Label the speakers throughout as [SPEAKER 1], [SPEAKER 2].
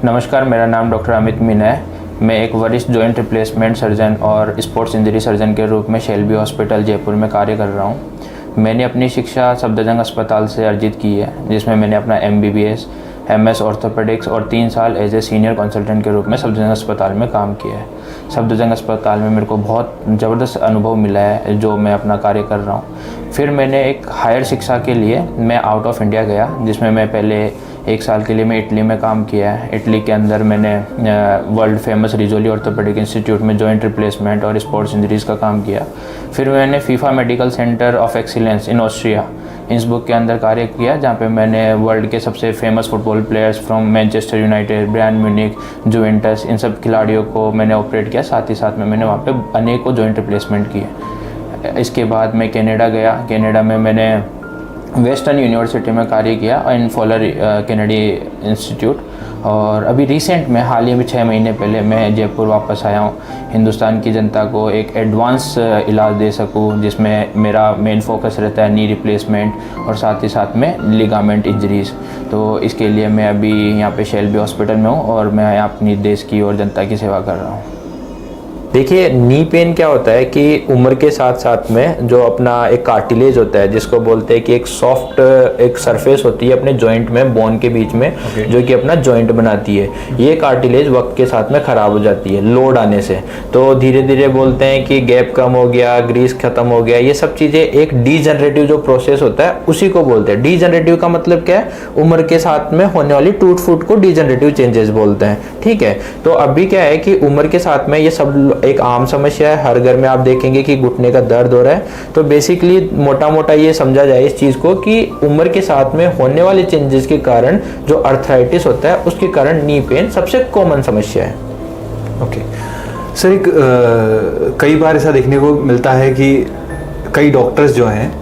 [SPEAKER 1] नमस्कार, मेरा नाम डॉक्टर अमित मीना है। मैं एक वरिष्ठ जॉइंट रिप्लेसमेंट सर्जन और स्पोर्ट्स इंजरी सर्जन के रूप में शेल्बी हॉस्पिटल जयपुर में कार्य कर रहा हूँ। मैंने अपनी शिक्षा सफदरजंग अस्पताल से अर्जित की है, जिसमें मैंने अपना MBBS, MS ऑर्थोपेडिक्स और 3 साल एज ए सीनियर कंसल्टेंट के रूप में सफदरजंग अस्पताल में काम किया है। सफदरजंग अस्पताल में मेरे को बहुत ज़बरदस्त अनुभव मिला है जो मैं अपना कार्य कर रहा हूँ। फिर मैंने एक हायर शिक्षा के लिए मैं आउट ऑफ इंडिया गया, जिसमें मैं पहले 1 साल के लिए मैं इटली में काम किया है। इटली के अंदर मैंने वर्ल्ड फेमस रिजोली ऑर्थोपेडिक इंस्टीट्यूट में जॉइंट रिप्लेसमेंट और स्पोर्ट्स इंजरीज़ का काम किया। फिर मैंने FIFA medical centre of excellence in Austria Innsbruck के अंदर कार्य किया, जहाँ पे मैंने वर्ल्ड के सबसे famous football players from Manchester United, Bayern Munich, Juventus, इन सब खिलाड़ियों को मैंने ऑपरेट किया। साथ ही साथ में मैंने वहाँ पे अनेकों जॉइंट रिप्लेसमेंट किए। इसके बाद मैं कनाडा गया। कनाडा में मैंने वेस्टर्न यूनिवर्सिटी में कार्य किया इन फॉलर कैनेडी इंस्टीट्यूट। और अभी रिसेंट में हाल ही में 6 महीने पहले मैं जयपुर वापस आया हूँ, हिंदुस्तान की जनता को एक एडवांस इलाज दे सकूँ, जिसमें मेरा मेन फोकस रहता है नी रिप्लेसमेंट और साथ ही साथ में लिगामेंट इंजरीज़। तो इसके लिए मैं अभी यहाँ पे शेल्बी हॉस्पिटल में हूँ और मैं यहाँ अपनी देश की और जनता की सेवा कर रहा हूँ। देखिए, नी पेन क्या होता है कि उम्र के साथ साथ में जो अपना एक कार्टिलेज होता है, जिसको बोलते हैं कि एक सॉफ्ट एक सरफेस होती है अपने जॉइंट में, बोन के बीच में, जो कि अपना जॉइंट बनाती है, ये कार्टिलेज वक्त के साथ में ख़राब हो जाती है लोड आने से। तो धीरे धीरे बोलते हैं कि गैप कम हो गया, ग्रीस खत्म हो गया, ये सब चीज़ें एक डीजनरेटिव जो प्रोसेस होता है उसी को बोलते हैं। डीजनरेटिव का मतलब क्या है? उम्र के साथ में होने वाली टूट फूट को डीजनरेटिव चेंजेस बोलते हैं। ठीक है, तो अभी क्या है कि उम्र के साथ में ये सब एक आम समस्या है। हर घर में आप देखेंगे कि घुटने का दर्द हो रहा है। तो बेसिकली मोटा मोटा ये समझा जाए इस चीज़ को कि उम्र के साथ में होने वाले चेंजेस के कारण जो अर्थराइटिस होता है उसके कारण नी पेन सबसे कॉमन समस्या है।
[SPEAKER 2] ओके सर, एक कई बार ऐसा देखने को मिलता है कि कई डॉक्टर्स जो हैं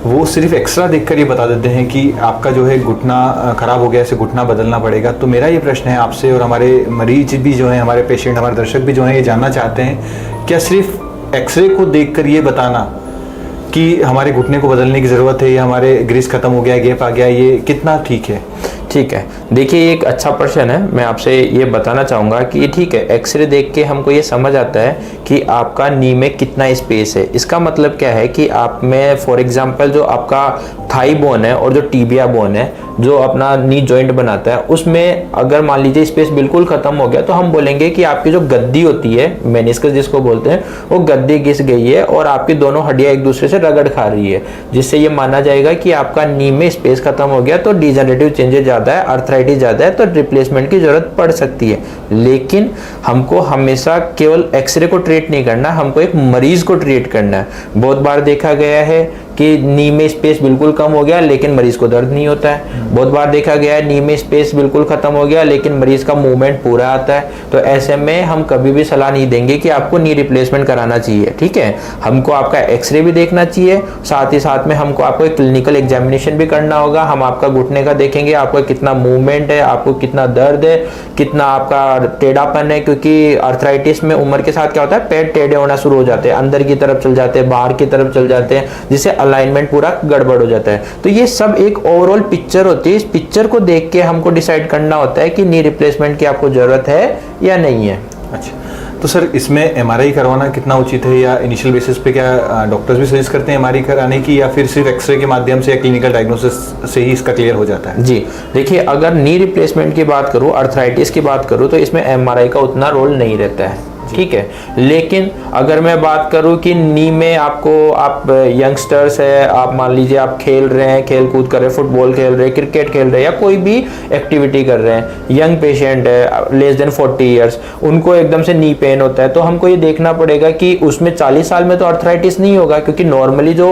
[SPEAKER 2] वो सिर्फ एक्सरा देखकर ये बता देते हैं कि आपका जो है घुटना ख़राब हो गया, इसे घुटना बदलना पड़ेगा। तो मेरा ये प्रश्न है आपसे, और हमारे मरीज भी जो हैं, हमारे पेशेंट, हमारे दर्शक भी जो हैं, ये जानना चाहते हैं, क्या सिर्फ एक्सरे को देखकर ये बताना कि हमारे घुटने को बदलने की ज़रूरत है या हमारे ग्रीस ख़त्म हो गया, गैप आ गया, ये कितना ठीक है?
[SPEAKER 1] ठीक है, देखिए ये एक अच्छा प्रश्न है। मैं आपसे ये बताना चाहूँगा कि ठीक है, एक्सरे देख के हमको ये समझ आता है कि आपका नी में कितना स्पेस है। इसका मतलब क्या है कि आप में फॉर एग्जांपल जो आपका थाई बोन है और जो टीबिया बोन है, जो अपना नी जॉइंट बनाता है, उसमें अगर मान लीजिए स्पेस बिल्कुल खत्म हो गया तो हम बोलेंगे कि आपकी जो गद्दी होती है, मेनिस्कस जिसको बोलते हैं, वो गद्दी घिस गई है और आपकी दोनों हड्डियां एक दूसरे से रगड़ खा रही है, जिससे ये माना जाएगा कि आपका नी में स्पेस खत्म हो गया। तो डिजनरेटिव चेंजेस ज़्यादा है, अर्थराइटिस ज़्यादा है, तो रिप्लेसमेंट की जरूरत पड़ सकती है। लेकिन हमको हमेशा केवल एक्सरे को ट्रीट नहीं करना, हमको एक मरीज को ट्रीट करना है। बहुत बार देखा गया है कि नी में स्पेस बिल्कुल कम हो गया लेकिन मरीज को दर्द नहीं होता है। बहुत बार देखा गया है नी में स्पेस बिल्कुल खत्म हो गया लेकिन मरीज का मूवमेंट पूरा आता है। तो ऐसे में हम कभी भी सलाह नहीं देंगे कि आपको नी रिप्लेसमेंट कराना चाहिए। ठीक है, हमको आपका एक्सरे भी देखना चाहिए, साथ ही साथ में हमको आपको एक क्लिनिकल एग्जामिनेशन भी करना होगा। हम आपका घुटने का देखेंगे, आपको कितना मूवमेंट है, आपको कितना दर्द है, कितना आपका टेढ़ापन है, क्योंकि अर्थराइटिस में उम्र के साथ क्या होता है, पैर टेढ़े होना शुरू हो जाते हैं, अंदर की तरफ चल जाते हैं, बाहर की तरफ चल जाते हैं, जिससे अलाइनमेंट पूरा गड़बड़ हो जाता है। तो ये सब एक ओवरऑल पिक्चर होती है। इस पिक्चर को देख के हमको डिसाइड करना होता है कि नी रिप्लेसमेंट की आपको जरूरत है या नहीं है।
[SPEAKER 2] अच्छा, तो सर इसमें MRI करवाना कितना उचित है, या इनिशियल बेसिस पे क्या डॉक्टर्स भी सजेस्ट करते हैं MRI कराने की, या फिर सिर्फ एक्सरे के माध्यम से या क्लिनिकल डायग्नोसिस से ही इसका क्लियर हो जाता है?
[SPEAKER 1] जी देखिए, अगर नी रिप्लेसमेंट की बात करूँ, अर्थराइटिस की बात करूँ, तो इसमें MRI का उतना रोल नहीं रहता है। ठीक है, लेकिन अगर मैं बात करूं कि नी में आप यंगस्टर्स है, आप मान लीजिए आप खेल रहे हैं, खेल कूद कर रहे हैं, फुटबॉल खेल रहे हैं, क्रिकेट खेल रहे हैं, या कोई भी एक्टिविटी कर रहे हैं, यंग पेशेंट है लेस देन 40 ईयर्स, उनको एकदम से नी पेन होता है, तो हमको ये देखना पड़ेगा कि उसमें 40 साल में तो अर्थराइटिस नहीं होगा, क्योंकि नॉर्मली जो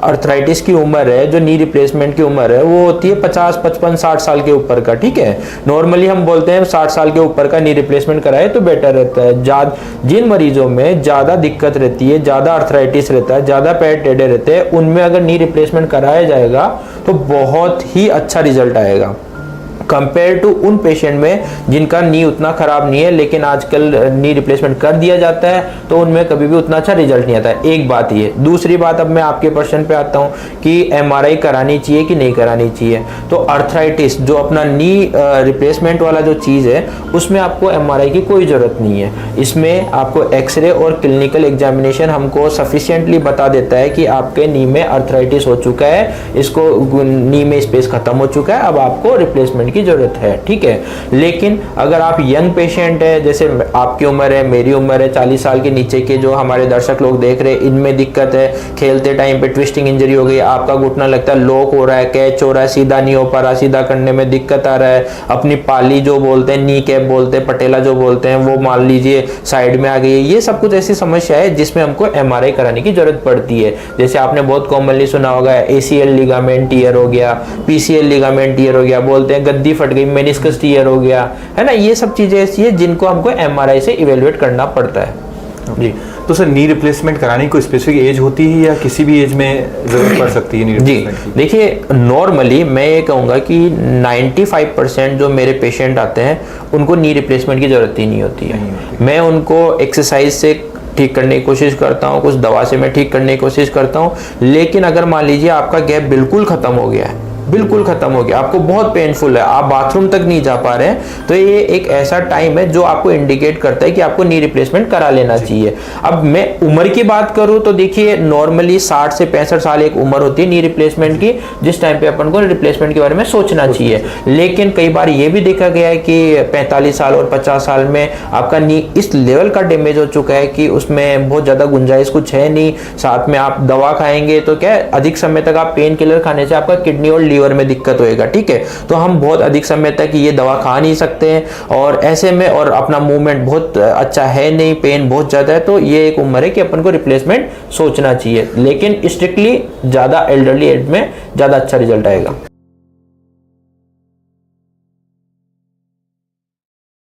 [SPEAKER 1] अर्थराइटिस की उम्र है, जो नी रिप्लेसमेंट की उम्र है, वो होती है 50, 55, 60 साल के ऊपर का। ठीक है, नॉर्मली हम बोलते हैं 60 साल के ऊपर का नी रिप्लेसमेंट कराए तो बेटर रहता है। जिन मरीजों में ज़्यादा दिक्कत रहती है, ज़्यादा अर्थराइटिस रहता है, ज़्यादा पैर टेढ़े रहते हैं, उनमें अगर नी रिप्लेसमेंट कराया जाएगा तो बहुत ही अच्छा रिजल्ट आएगा। कंपेयर टू उन पेशेंट में जिनका नी उतना खराब नहीं है, लेकिन आजकल नी रिप्लेसमेंट कर दिया जाता है तो उनमें कभी भी उतना अच्छा रिजल्ट नहीं आता है। एक बात ये। दूसरी बात, अब मैं आपके प्रश्न पे आता हूँ कि एमआरआई करानी चाहिए कि नहीं करानी चाहिए। तो अर्थराइटिस जो अपना नी रिप्लेसमेंट वाला जो चीज़ है उसमें आपको एमआरआई की कोई ज़रूरत नहीं है। इसमें आपको एक्सरे और क्लिनिकल एग्जामिनेशन हमको सफिशिएंटली बता देता है कि आपके नी में अर्थराइटिस हो चुका है, इसको नी में स्पेस खत्म हो चुका है, अब आपको रिप्लेसमेंट की जरूरत है, ठीक है। लेकिन अगर आप यंग पेशेंट है, जैसे आपकी उम्र है, मेरी उम्र है, 40 साल के नीचे के जो हमारे दर्शक लोग देख रहे हैं, इनमें दिक्कत है, खेलते टाइम पे ट्विस्टिंग इंजरी हो गई, आपका घुटना लगता है लॉक हो रहा है, कैच हो रहा है, सीधा नहीं हो पा रहा, सीधा करने में दिक्कत आ रहा है, अपनी पाली जो बोलते हैं, नी कैप बोलते हैं, पटेला जो बोलते हैं, वो मान लीजिए साइड में आ गई है, ये सब कुछ ऐसी समस्या है जिसमें हमको एमआरआई कराने की जरूरत पड़ती है। जैसे आपने बहुत कॉमनली सुना होगा एसीएल लिगामेंट टीयर हो गया, पीसीएल लिगामेंट टीयर हो गया, बोलते हैं गद्दी फट गई, मेनिस्कस टीयर हो गया, है ना। ये सब चीजें ऐसी है जिनको हमको एमआरआई से इवेलुएट करना पड़ता है।
[SPEAKER 2] जी, तो सर नी रिप्लेसमेंट कराने की कोई स्पेसिफिक एज होती है या किसी भी एज में जरूरत पड़ सकती है नी रिप्लेसमेंट की?
[SPEAKER 1] देखिए, नॉर्मली मैं ये कहूँगा कि 95% जो मेरे पेशेंट आते हैं उनको नी रिप्लेसमेंट की जरूरत ही नहीं होती है। मैं उनको एक्सरसाइज से ठीक करने की कोशिश करता हूँ, कुछ दवा से मैं ठीक करने की कोशिश करता हूँ। लेकिन अगर मान लीजिए आपका गैप बिल्कुल खत्म हो गया है, बिल्कुल खत्म हो गया, आपको बहुत पेनफुल है, आप बाथरूम तक नहीं जा पा रहे हैं, तो ये एक ऐसा टाइम है जो आपको इंडिकेट करता है कि आपको नी रिप्लेसमेंट करा लेना चाहिए। अब मैं उम्र की बात करूं तो देखिए, नॉर्मली 60 से 65 साल एक उम्र होती है नी रिप्लेसमेंट की, जिस टाइम पे अपन को रिप्लेसमेंट के बारे में सोचना चाहिए। लेकिन कई बार ये भी देखा गया है कि 45 साल और 50 साल में आपका नी इस लेवल का डैमेज हो चुका है कि उसमें बहुत ज्यादा गुंजाइश कुछ है नहीं। साथ में आप दवा खाएंगे तो क्या अधिक समय तक आप पेन किलर खाने से आपका किडनी और लीवर में दिक्कत होएगा, ठीक है। तो हम बहुत अधिक समय तक ये दवा खा नहीं सकते हैं, और ऐसे में और अपना मूवमेंट बहुत अच्छा है नहीं, पेन बहुत ज्यादा है, तो ये एक उम्र है कि अपन को रिप्लेसमेंट सोचना चाहिए। लेकिन स्ट्रिक्टली ज्यादा एल्डरली एज में ज्यादा अच्छा रिजल्ट आएगा।